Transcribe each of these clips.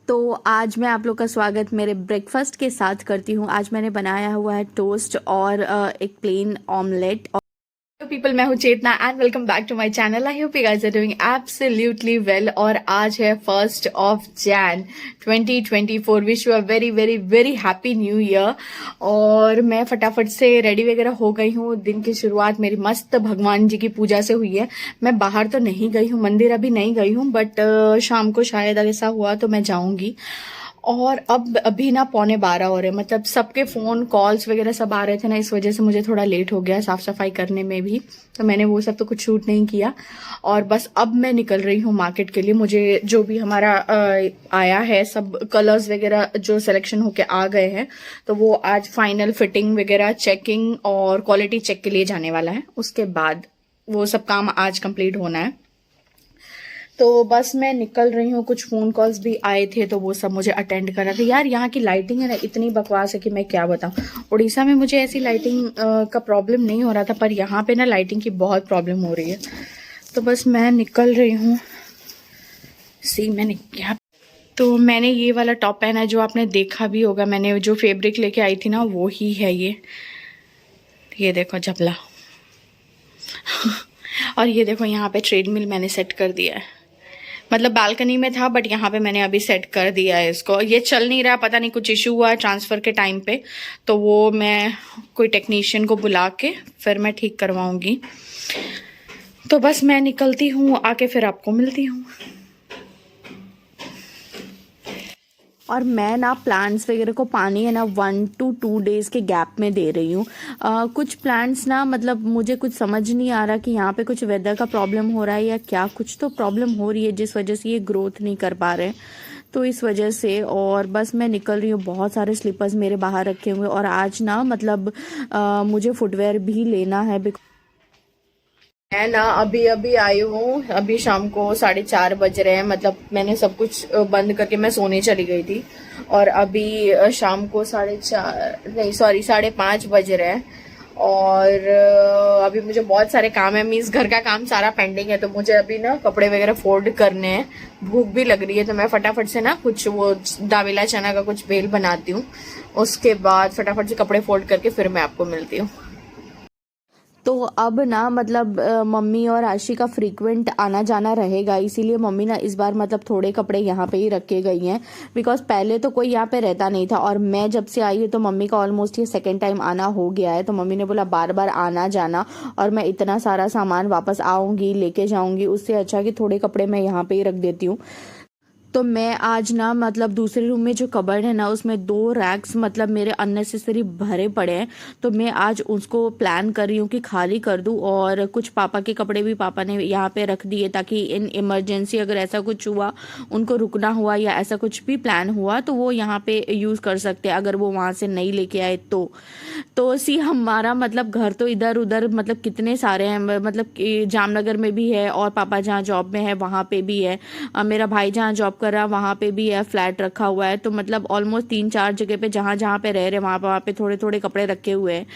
तो आज मैं आप लोग का स्वागत मेरे ब्रेकफास्ट के साथ करती हूँ। आज मैंने बनाया हुआ है टोस्ट और एक प्लेन ऑमलेट। हेलो पीपल, मैं हूँ Chetna and welcome back to my channel. I hope you guys are doing absolutely well. और आज है 1 Jan 2024। Wish you a very very very happy new year. और मैं फटाफट से रेडी वगैरह हो गई हूँ। दिन की शुरुआत मेरी मस्त भगवान जी की पूजा से हुई है। मैं बाहर तो नहीं गई हूँ, मंदिर अभी नहीं गई हूँ, बट शाम को शायद ऐसा हुआ तो मैं जाऊंगी। और अब अभी ना 11:15 हो रहे, मतलब सबके फोन कॉल्स वगैरह सब आ रहे थे ना, इस वजह से मुझे थोड़ा लेट हो गया साफ सफाई करने में भी। तो मैंने वो सब तो कुछ शूट नहीं किया। और बस अब मैं निकल रही हूँ मार्केट के लिए। मुझे जो भी हमारा आया है, सब कलर्स वगैरह जो सिलेक्शन होके आ गए हैं, तो वो आज फाइनल फिटिंग वगैरह चेकिंग और क्वालिटी चेक के लिए जाने वाला है। उसके बाद वो सब काम आज कंप्लीट होना है। तो बस मैं निकल रही हूँ। कुछ फोन कॉल्स भी आए थे तो वो सब मुझे अटेंड करना था। यार यहाँ की लाइटिंग है ना, इतनी बकवास है कि मैं क्या बताऊँ। उड़ीसा में मुझे ऐसी लाइटिंग का प्रॉब्लम नहीं हो रहा था, पर यहाँ पे ना लाइटिंग की बहुत प्रॉब्लम हो रही है। तो बस मैं निकल रही हूँ। मैंने क्या, तो मैंने ये वाला टॉप पहना है जो आपने देखा भी होगा। मैंने जो फैब्रिक लेके आई थी ना, वो ही है ये देखो जबला। और ये देखो यहाँ पे ट्रेडमिल मैंने सेट कर दिया है। मतलब बालकनी में था, बट यहाँ पे मैंने अभी सेट कर दिया है इसको। ये चल नहीं रहा, पता नहीं कुछ इशू हुआ है ट्रांसफ़र के टाइम पे, तो वो मैं कोई टेक्नीशियन को बुला के फिर मैं ठीक करवाऊंगी। तो बस मैं निकलती हूँ, आके फिर आपको मिलती हूँ। और मैं ना प्लांट्स वगैरह को पानी है ना 1 to 2 डेज़ के गैप में दे रही हूँ। कुछ प्लांट्स ना, मतलब मुझे कुछ समझ नहीं आ रहा कि यहाँ पे कुछ वेदर का प्रॉब्लम हो रहा है या क्या, कुछ तो प्रॉब्लम हो रही है जिस वजह से ये ग्रोथ नहीं कर पा रहे हैं, तो इस वजह से। और बस मैं निकल रही हूँ। बहुत सारे स्लीपर्स मेरे बाहर रखे हुए, और आज ना मतलब मुझे फुटवेयर भी लेना है। मैं ना अभी अभी आई हूँ। अभी शाम को 4:30 बज रहे हैं। मतलब मैंने सब कुछ बंद करके मैं सोने चली गई थी। और अभी शाम को 4:30 नहीं सॉरी 5:30 बज रहे हैं। और अभी मुझे बहुत सारे काम है। मीन्स घर का काम सारा पेंडिंग है, तो मुझे अभी ना कपड़े वगैरह फोल्ड करने हैं। भूख भी लग रही है, तो मैं फटाफट से ना कुछ वो दावेला चना का कुछ भेल बनाती हूँ। उसके बाद फटाफट से कपड़े फोल्ड करके फिर मैं आपको मिलती हूँ। तो अब ना मतलब मम्मी और आशी का फ्रीक्वेंट आना जाना रहेगा, इसीलिए मम्मी ना इस बार मतलब थोड़े कपड़े यहाँ पे ही रख के गई हैं। बिकॉज पहले तो कोई यहाँ पे रहता नहीं था, और मैं जब से आई हूँ तो मम्मी का ऑलमोस्ट ये सेकेंड टाइम आना हो गया है। तो मम्मी ने बोला बार बार आना जाना, और मैं इतना सारा सामान वापस आऊँगी लेके जाऊँगी, उससे अच्छा कि थोड़े कपड़े मैं यहाँ पे ही रख देती हूँ। तो मैं आज ना मतलब दूसरे रूम में जो कबर्ड है ना, उसमें 2 रैक्स मतलब मेरे अननेसेसरी भरे पड़े हैं। तो मैं आज उसको प्लान कर रही हूँ कि खाली कर दूँ। और कुछ पापा के कपड़े भी पापा ने यहाँ पे रख दिए, ताकि इन इमरजेंसी अगर ऐसा कुछ हुआ, उनको रुकना हुआ या ऐसा कुछ भी प्लान हुआ, तो वो यहाँ पे यूज़ कर सकते हैं अगर वो वहाँ से नहीं लेके आए तो हमारा मतलब घर तो इधर उधर मतलब कितने सारे हैं। मतलब कि जामनगर में भी है, और पापा जहाँ जॉब में है वहाँ पे भी है, मेरा भाई जहाँ जॉब कर रहा है वहाँ पे भी है, फ्लैट रखा हुआ है। तो मतलब ऑलमोस्ट 3-4 जगह पे जहाँ जहाँ पे रह रहे वहाँ पे थोड़े थोड़े कपड़े रखे हुए हैं।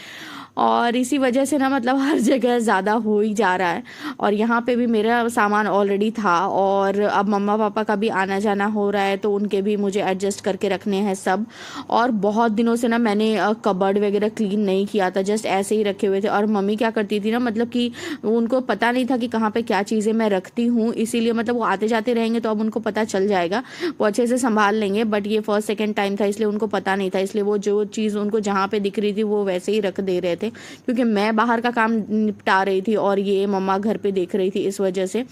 और इसी वजह से ना मतलब हर जगह ज़्यादा हो ही जा रहा है। और यहाँ पे भी मेरा सामान ऑलरेडी था, और अब मम्मा पापा का भी आना जाना हो रहा है, तो उनके भी मुझे एडजस्ट करके रखने हैं सब। और बहुत दिनों से ना मैंने कबर्ड वगैरह क्लीन नहीं किया था, जस्ट ऐसे ही रखे हुए थे। और मम्मी क्या करती थी ना, मतलब कि उनको पता नहीं था कि कहाँ पे क्या चीज़ें मैं रखती हूँ, इसीलिए मतलब वो आते जाते रहेंगे तो अब उनको पता चल जाएगा, वो अच्छे से संभाल लेंगे। बट ये फर्स्ट सेकेंड टाइम था, इसलिए उनको पता नहीं था, इसलिए वो जो चीज़ उनको जहाँ पे दिख रही थी वो वैसे ही रख दे रहे थे, क्योंकि मैं बाहर का काम निपटा रही थी और ये मम्मा घर पे देख रही थी, इस वजह से।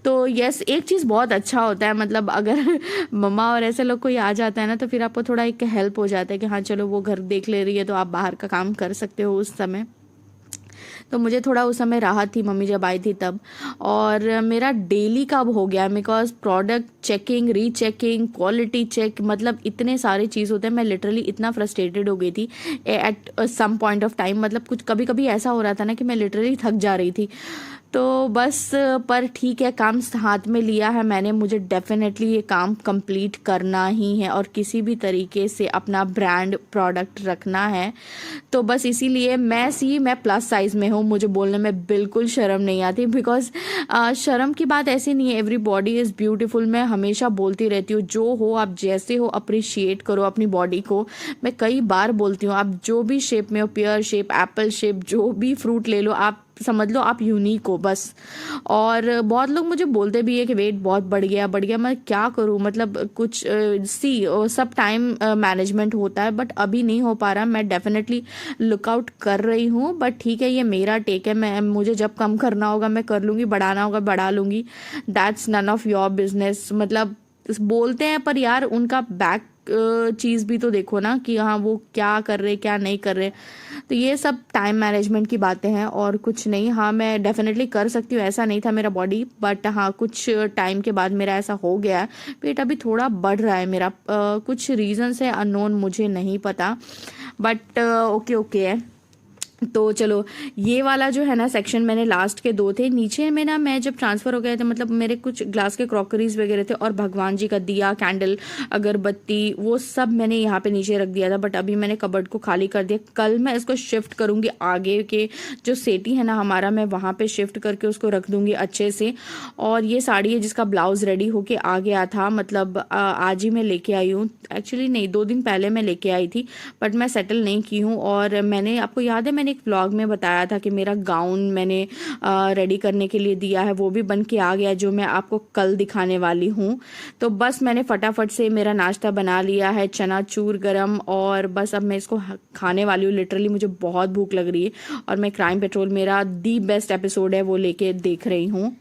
तो यस, एक चीज़ बहुत अच्छा होता है, मतलब अगर मम्मा और ऐसे लोग कोई आ जाता है ना, तो फिर आपको थोड़ा एक हेल्प हो जाता है कि हाँ चलो वो घर देख ले रही है, तो आप बाहर का काम कर सकते हो उस समय। तो मुझे थोड़ा उस समय राहत थी मम्मी जब आई थी तब। और मेरा डेली का अब हो गया, because product checking, rechecking, quality check, मतलब इतने सारे चीज़ होते हैं। मैं लिटरली इतना फ्रस्ट्रेटेड हो गई थी at some point of time. मतलब कुछ कभी कभी ऐसा हो रहा था ना कि मैं लिटरली थक जा रही थी। तो बस पर ठीक है, काम हाथ में लिया है मैंने, मुझे डेफिनेटली ये काम कंप्लीट करना ही है और किसी भी तरीके से अपना ब्रांड प्रोडक्ट रखना है। तो बस इसीलिए मैं प्लस साइज़ में हूँ, मुझे बोलने में बिल्कुल शर्म नहीं आती, बिकॉज शर्म की बात ऐसी नहीं है, एवरी बॉडी इज़ ब्यूटीफुल। मैं हमेशा बोलती रहती हूँ, जो हो आप जैसे हो अप्रिशिएट करो अपनी बॉडी को। मैं कई बार बोलती हूँ, आप जो भी शेप में हो, पेयर शेप, एप्पल शेप, जो भी फ्रूट ले लो, आप समझ लो आप यूनिक हो बस। और बहुत लोग मुझे बोलते भी है कि वेट बहुत बढ़ गया, मैं क्या करूं, मतलब कुछ सब टाइम मैनेजमेंट होता है, बट अभी नहीं हो पा रहा। मैं डेफिनेटली लुकआउट कर रही हूं, बट ठीक है, ये मेरा टेक है, मुझे जब कम करना होगा मैं कर लूंगी, बढ़ाना होगा बढ़ा लूंगी। That's none of your business. मतलब बोलते हैं पर यार उनका बैक चीज़ भी तो देखो ना, कि हाँ वो क्या कर रहे क्या नहीं कर रहे। तो ये सब टाइम मैनेजमेंट की बातें हैं और कुछ नहीं। हाँ मैं डेफिनेटली कर सकती हूँ, ऐसा नहीं था मेरा बॉडी, बट हाँ कुछ टाइम के बाद मेरा ऐसा हो गया है। पेट अभी थोड़ा बढ़ रहा है मेरा, कुछ रीजंस है अननोन, मुझे नहीं पता, बट ओके ओके है। तो चलो, ये वाला जो है ना सेक्शन मैंने लास्ट के दो थे। नीचे में ना मैं जब ट्रांसफ़र हो गया था, मतलब मेरे कुछ ग्लास के क्रॉकरीज वगैरह थे और भगवान जी का दिया, कैंडल, अगरबत्ती, वो सब मैंने यहाँ पे नीचे रख दिया था, बट अभी मैंने कबर्ड को खाली कर दिया। कल मैं इसको शिफ्ट करूँगी, आगे के जो सेटी है ना हमारा, मैं वहाँ पर शिफ्ट करके उसको रख दूँगी अच्छे से। और ये साड़ी है जिसका ब्लाउज़ रेडी होके आ गया था, मतलब आज ही मैं लेके आई हूँ, एक्चुअली नहीं 2 दिन पहले मैं लेके आई थी, बट मैं सेटल नहीं की हूँ। और मैंने, आपको याद है मैंने एक व्लॉग में बताया था कि मेरा गाउन मैंने रेडी करने के लिए दिया है, वो भी बन के आ गया, जो मैं आपको कल दिखाने वाली हूँ। तो बस मैंने फटाफट से मेरा नाश्ता बना लिया है, चना चूर गरम, और बस अब मैं इसको खाने वाली हूँ। लिटरली मुझे बहुत भूख लग रही है और मैं क्राइम पेट्रोल, मेरा दी बेस्ट एपिसोड है, वो लेके देख रही हूँ।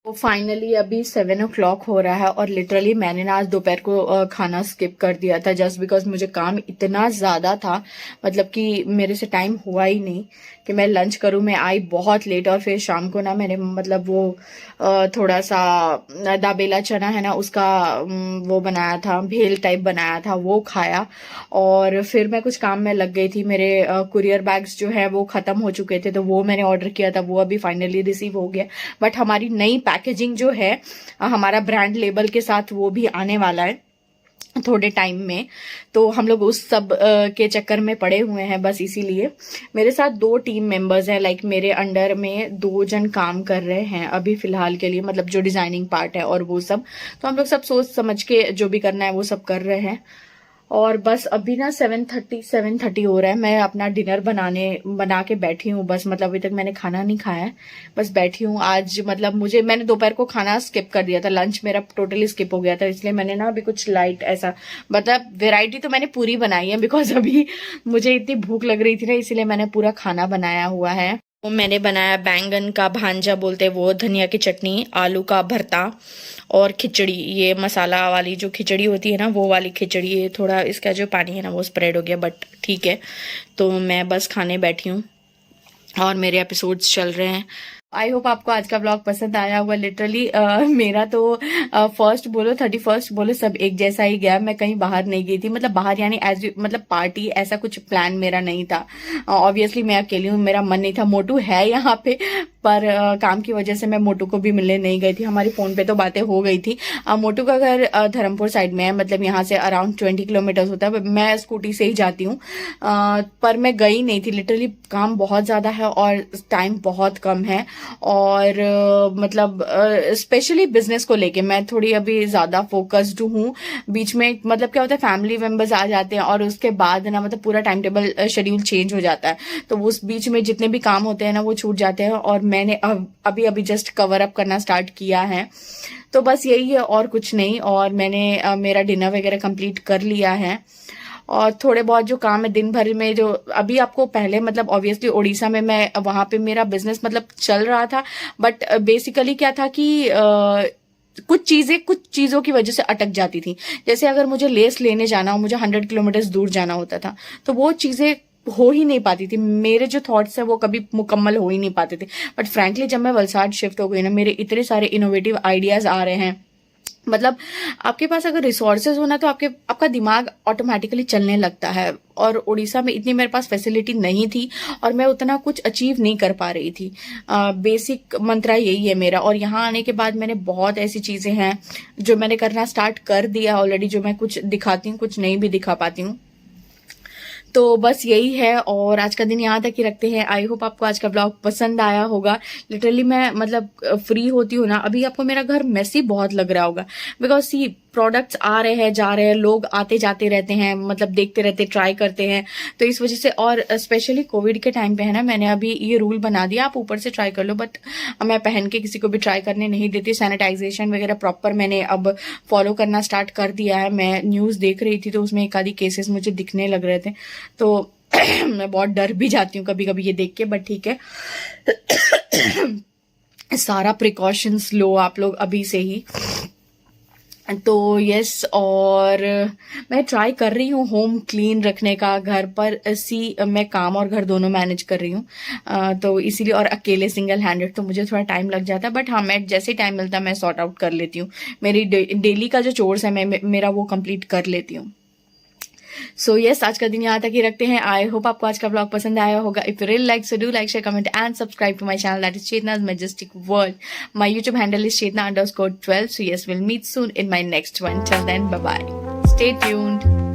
तो फाइनली अभी 7 o'clock हो रहा है और लिटरली मैंने ना आज दोपहर को खाना स्किप कर दिया था, जस्ट बिकॉज मुझे काम इतना ज़्यादा था, मतलब कि मेरे से टाइम हुआ ही नहीं कि मैं लंच करूं। मैं आई बहुत लेट और फिर शाम को ना मैंने, मतलब वो थोड़ा सा दाबेला चना है ना उसका वो बनाया था, भेल टाइप बनाया था, वो खाया। और फिर मैं कुछ काम में लग गई थी, मेरे कुरियर बैग्स जो है वो ख़त्म हो चुके थे, तो वो मैंने ऑर्डर किया था, वो अभी फाइनली रिसीव हो गया। बट हमारी नई पैकेजिंग जो है हमारा ब्रांड लेबल के साथ, वो भी आने वाला है थोड़े टाइम में। तो हम लोग उस सब के चक्कर में पड़े हुए हैं, बस इसीलिए। मेरे साथ 2 टीम मेंबर्स हैं, लाइक मेरे अंडर में 2 जन काम कर रहे हैं अभी फिलहाल के लिए, मतलब जो डिजाइनिंग पार्ट है और वो सब। तो हम लोग सब सोच समझ के जो भी करना है वो सब कर रहे हैं। और बस अभी ना 7:30 हो रहा है, मैं अपना डिनर बना के बैठी हूँ बस, मतलब अभी तक मैंने खाना नहीं खाया है, बस बैठी हूँ। आज मतलब मैंने दोपहर को खाना स्किप कर दिया था, लंच मेरा टोटली स्किप हो गया था, इसलिए मैंने ना अभी कुछ लाइट ऐसा, मतलब वेराइटी तो मैंने पूरी बनाई है, बिकॉज अभी मुझे इतनी भूख लग रही थी ना, इसीलिए मैंने पूरा खाना बनाया हुआ है। तो मैंने बनाया बैंगन का भांजा बोलते हैं वो, धनिया की चटनी, आलू का भरता और खिचड़ी, ये मसाला वाली जो खिचड़ी होती है ना वो वाली खिचड़ी। ये थोड़ा इसका जो पानी है ना वो स्प्रेड हो गया, बट ठीक है। तो मैं बस खाने बैठी हूँ और मेरे एपिसोड्स चल रहे हैं। आई होप आपको आज का ब्लॉग पसंद आया होगा। लिटरली मेरा तो फर्स्ट बोलो 31st बोलो सब एक जैसा ही गया। मैं कहीं बाहर नहीं गई थी, मतलब बाहर यानी मतलब पार्टी ऐसा कुछ प्लान मेरा नहीं था। ऑब्वियसली मैं अकेली हूँ, मेरा मन नहीं था। मोटू है यहाँ पे, पर काम की वजह से मैं मोटू को भी मिलने नहीं गई थी। हमारी फोन पे तो बातें हो गई थी। मोटू का घर धर्मपुर साइड में है, मतलब यहाँ से अराउंड 20 किलोमीटर होता है। मैं स्कूटी से ही जाती हूँ, पर मैं गई नहीं थी। लिटरली काम बहुत ज्यादा है और टाइम बहुत कम है। और मतलब स्पेशली बिजनेस को लेके मैं थोड़ी अभी ज्यादा फोकस्ड हूँ। बीच में मतलब क्या होता है, फैमिली मेंबर्स आ जाते हैं और उसके बाद ना मतलब पूरा टाइम टेबल शेड्यूल चेंज हो जाता है, तो उस बीच में जितने भी काम होते हैं ना वो छूट जाते हैं। और मैंने अभी जस्ट कवर अप करना स्टार्ट किया है, तो बस यही है और कुछ नहीं। और मैंने मेरा डिनर वगैरह कंप्लीट कर लिया है और थोड़े बहुत जो काम है दिन भर में, जो अभी आपको पहले मतलब ऑब्वियसली उड़ीसा में मैं वहां पे मेरा बिजनेस मतलब चल रहा था, बट बेसिकली क्या था कि कुछ चीजों की वजह से अटक जाती थी। जैसे अगर मुझे लेस लेने जाना हो, मुझे 100 किलोमीटर दूर जाना होता था, तो वो चीजें हो ही नहीं पाती थी। मेरे जो थॉट्स है वो कभी मुकम्मल हो ही नहीं पाते थे। बट फ्रैंकली जब मैं वलसाड शिफ्ट हो गई ना, मेरे इतने सारे इनोवेटिव आइडियाज आ रहे हैं, मतलब आपके पास अगर रिसोर्सेज होना तो आपका दिमाग ऑटोमेटिकली चलने लगता है। और उड़ीसा में इतनी मेरे पास फैसिलिटी नहीं थी और मैं उतना कुछ अचीव नहीं कर पा रही थी। बेसिक मंत्रा यही है मेरा। और यहाँ आने के बाद मैंने बहुत ऐसी चीजें हैं जो मैंने करना स्टार्ट कर दिया ऑलरेडी, जो मैं कुछ दिखाती हूँ, कुछ नहीं भी दिखा पाती हूँ। तो बस यही है और आज का दिन यहाँ तक ही रखते हैं। आई होप आपको आज का ब्लॉग पसंद आया होगा। लिटरली मैं मतलब फ्री होती हूँ ना, अभी आपको मेरा घर मेसी बहुत लग रहा होगा, बिकॉज सी प्रोडक्ट्स आ रहे हैं जा रहे हैं, लोग आते जाते रहते हैं, मतलब देखते रहते, ट्राई करते हैं। तो इस वजह से, और स्पेशली कोविड के टाइम पे है ना, मैंने अभी ये रूल बना दिया, आप ऊपर से ट्राई कर लो बट मैं पहन के किसी को भी ट्राई करने नहीं देती। सैनिटाइजेशन वगैरह प्रॉपर मैंने अब फॉलो करना स्टार्ट कर दिया है। मैं न्यूज़ देख रही थी तो उसमें एक आधी केसेस मुझे दिखने लग रहे थे, तो मैं बहुत डर भी जाती हूँ कभी कभी ये देख के, बट ठीक है। सारा प्रिकॉशंस लो आप लोग अभी से ही। तो यस, और मैं ट्राई कर रही हूँ होम क्लीन रखने का, घर पर मैं काम और घर दोनों मैनेज कर रही हूँ। तो इसीलिए, और अकेले सिंगल हैंडेड तो मुझे थोड़ा टाइम लग जाता है, बट हाँ मैं जैसे टाइम मिलता है मैं सॉर्ट आउट कर लेती हूँ। मेरी डेली का जो चोर्स है मेरा वो कंप्लीट कर लेती हूँ। सो यस, आज का दिन यहाँ तक ही रखते हैं। आई होप आपको आज का ब्लॉग पसंद आया होगा। If you really like, so do like, share, comment and subscribe to my channel, that is Chetna's Majestic World. My YouTube handle is Chetna_12. So yes, we'll meet soon in my next one. Till then, bye bye. Stay tuned.